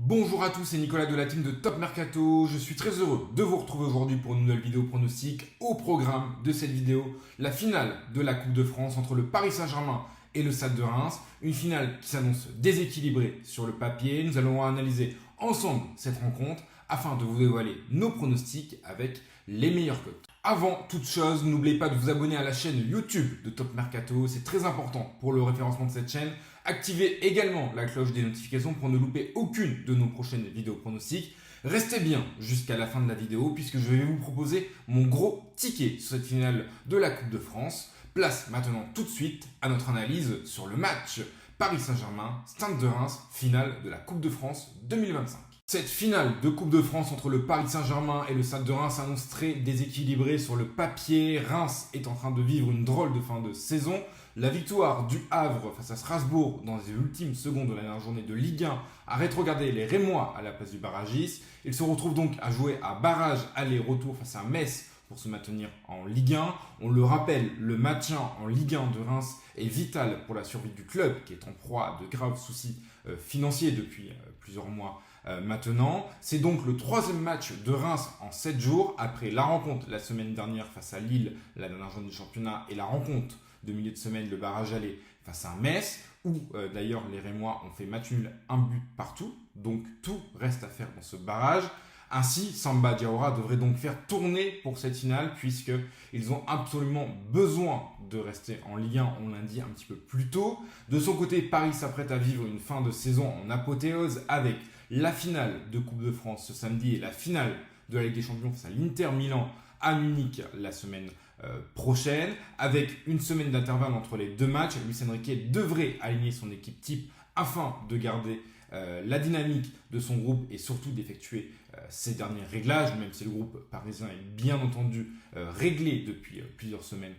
Bonjour à tous, c'est Nicolas de la team de Top Mercato. Je suis très heureux de vous retrouver aujourd'hui pour une nouvelle vidéo pronostic. Au programme de cette vidéo, la finale de la Coupe de France entre le Paris Saint-Germain et le Stade de Reims. Une finale qui s'annonce déséquilibrée sur le papier. Nous allons analyser ensemble cette rencontre afin de vous dévoiler nos pronostics avec les meilleures cotes. Avant toute chose, n'oubliez pas de vous abonner à la chaîne YouTube de Top Mercato. C'est très important pour le référencement de cette chaîne. Activez également la cloche des notifications pour ne louper aucune de nos prochaines vidéos pronostics. Restez bien jusqu'à la fin de la vidéo puisque je vais vous proposer mon gros ticket sur cette finale de la Coupe de France. Place maintenant tout de suite à notre analyse sur le match Paris Saint-Germain, Stade de Reims, finale de la Coupe de France 2025. Cette finale de Coupe de France entre le Paris Saint-Germain et le Stade de Reims s'annonce très déséquilibrée sur le papier. Reims est en train de vivre une drôle de fin de saison. La victoire du Havre face à Strasbourg dans les ultimes secondes de la dernière journée de Ligue 1 a rétrogradé les Rémois à la place du barragiste. Ils se retrouvent donc à jouer à barrage aller-retour face à Metz pour se maintenir en Ligue 1. On le rappelle, le maintien en Ligue 1 de Reims est vital pour la survie du club qui est en proie à de graves soucis financiers depuis plusieurs mois maintenant. C'est donc le troisième match de Reims en 7 jours après la rencontre la semaine dernière face à Lille, la dernière journée du championnat, et la rencontre de milieu de semaine, le barrage aller face à Metz, où d'ailleurs les Rémois ont fait match nul, un but partout. Donc tout reste à faire dans ce barrage. Ainsi, Samba Diawara devrait donc faire tourner pour cette finale puisqu'ils ont absolument besoin de rester en Ligue 1, on l'a dit un petit peu plus tôt. De son côté, Paris s'apprête à vivre une fin de saison en apothéose avec la finale de Coupe de France ce samedi et la finale de la Ligue des Champions face à l'Inter Milan à Munich la semaine prochaine. Avec une semaine d'intervalle entre les deux matchs, Luis Enrique devrait aligner son équipe type afin de garder la dynamique de son groupe et surtout d'effectuer ces derniers réglages, même si le groupe parisien est bien entendu réglé depuis plusieurs semaines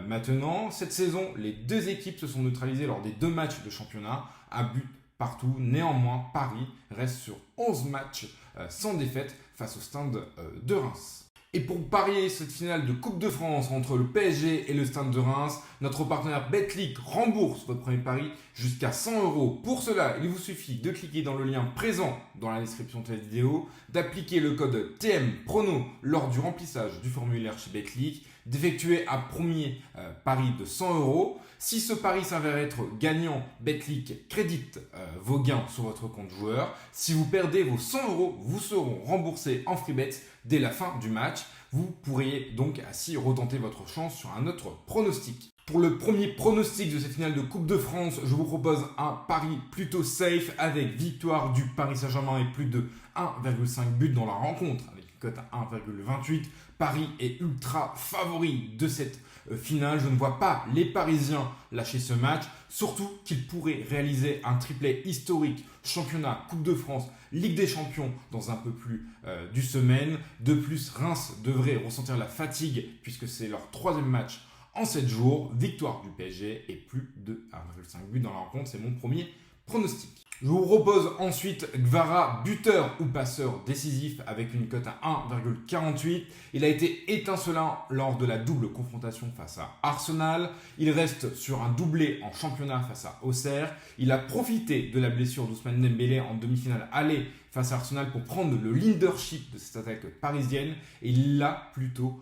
maintenant. Cette saison, les deux équipes se sont neutralisées lors des deux matchs de championnat, à but partout. Néanmoins, Paris reste sur 11 matchs sans défaite face au Stade de Reims. Et pour parier cette finale de Coupe de France entre le PSG et le Stade de Reims, notre partenaire Betclic rembourse votre premier pari jusqu'à 100 €. Pour cela, il vous suffit de cliquer dans le lien présent dans la description de cette vidéo, d'appliquer le code TMPRONO lors du remplissage du formulaire chez Betclic, d'effectuer un premier pari de 100 €. Si ce pari s'avère être gagnant, Betclic crédite vos gains sur votre compte joueur. Si vous perdez vos 100 € vous seront remboursés en free bets dès la fin du match. Vous pourriez donc ainsi retenter votre chance sur un autre pronostic. Pour le premier pronostic de cette finale de Coupe de France, je vous propose un pari plutôt safe avec victoire du Paris Saint-Germain et plus de 1,5 but dans la rencontre avec une cote à 1,28. Paris est ultra favori de cette finale. Je ne vois pas les Parisiens lâcher ce match, surtout qu'ils pourraient réaliser un triplé historique, championnat, Coupe de France, Ligue des Champions dans un peu plus d'une semaine. De plus, Reims devrait ressentir la fatigue puisque c'est leur troisième match en 7 jours. Victoire du PSG et plus de 1,5 but dans la rencontre, c'est mon premier pronostic. Je vous propose ensuite Gvara, buteur ou passeur décisif avec une cote à 1,48. Il a été étincelant lors de la double confrontation face à Arsenal. Il reste sur un doublé en championnat face à Auxerre. Il a profité de la blessure d'Ousmane Dembélé en demi-finale aller face à Arsenal pour prendre le leadership de cette attaque parisienne. Et il l'a plutôt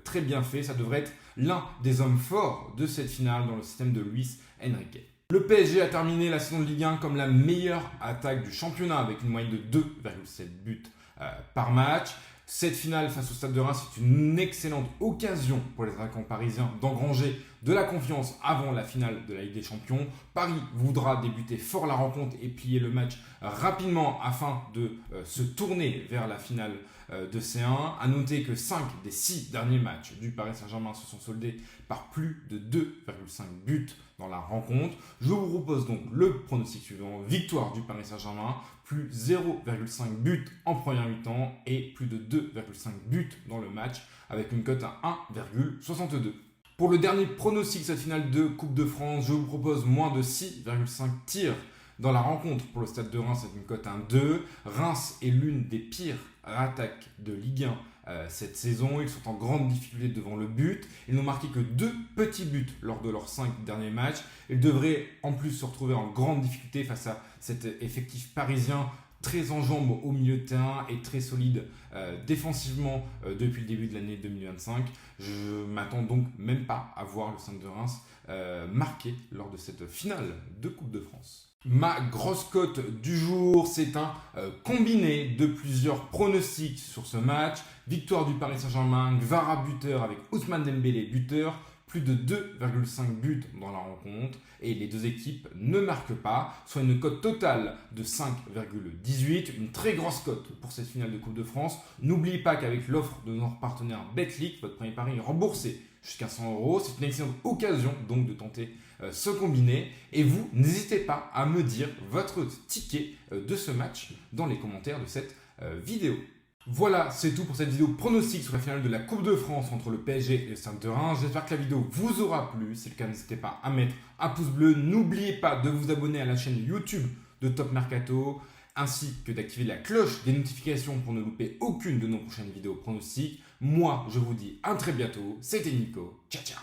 très bien fait. Ça devrait être l'un des hommes forts de cette finale dans le système de Luis Enrique. Le PSG a terminé la saison de Ligue 1 comme la meilleure attaque du championnat avec une moyenne de 2,7 buts par match. Cette finale face au Stade de Reims est une excellente occasion pour les attaquants parisiens d'engranger de la confiance avant la finale de la Ligue des Champions. Paris voudra débuter fort la rencontre et plier le match rapidement afin de se tourner vers la finale de C1. A noter que 5 des 6 derniers matchs du Paris Saint-Germain se sont soldés par plus de 2,5 buts dans la rencontre. Je vous propose donc le pronostic suivant: victoire du Paris Saint-Germain, plus 0,5 buts en première mi-temps et plus de 2,5 buts dans le match avec une cote à 1,62. Pour le dernier pronostic de cette finale de Coupe de France, je vous propose moins de 6,5 tirs dans la rencontre pour le Stade de Reims avec une cote à 1,2. Reims est l'une des pires attaques de Ligue 1 cette saison. Ils sont en grande difficulté devant le but. Ils n'ont marqué que 2 petits buts lors de leurs 5 derniers matchs. Ils devraient en plus se retrouver en grande difficulté face à cet effectif parisien très en jambes au milieu de terrain et très solide défensivement depuis le début de l'année 2025. Je m'attends donc même pas à voir le Stade de Reims marqué lors de cette finale de Coupe de France. Ma grosse cote du jour, c'est un combiné de plusieurs pronostics sur ce match. Victoire du Paris Saint-Germain, Gvara buteur avec Ousmane Dembélé buteur, plus de 2,5 buts dans la rencontre et les deux équipes ne marquent pas, soit une cote totale de 5,18, une très grosse cote pour cette finale de Coupe de France. N'oubliez pas qu'avec l'offre de notre partenaire Betclic, votre premier pari est remboursé jusqu'à 100 €. C'est une excellente occasion donc de tenter ce combiné et vous n'hésitez pas à me dire votre ticket de ce match dans les commentaires de cette vidéo. Voilà, c'est tout pour cette vidéo pronostic sur la finale de la Coupe de France entre le PSG et le Stade de Reims. J'espère que la vidéo vous aura plu. Si c'est le cas, n'hésitez pas à mettre un pouce bleu. N'oubliez pas de vous abonner à la chaîne YouTube de Top Mercato ainsi que d'activer la cloche des notifications pour ne louper aucune de nos prochaines vidéos pronostics. Moi, je vous dis à très bientôt. C'était Nico. Ciao, ciao.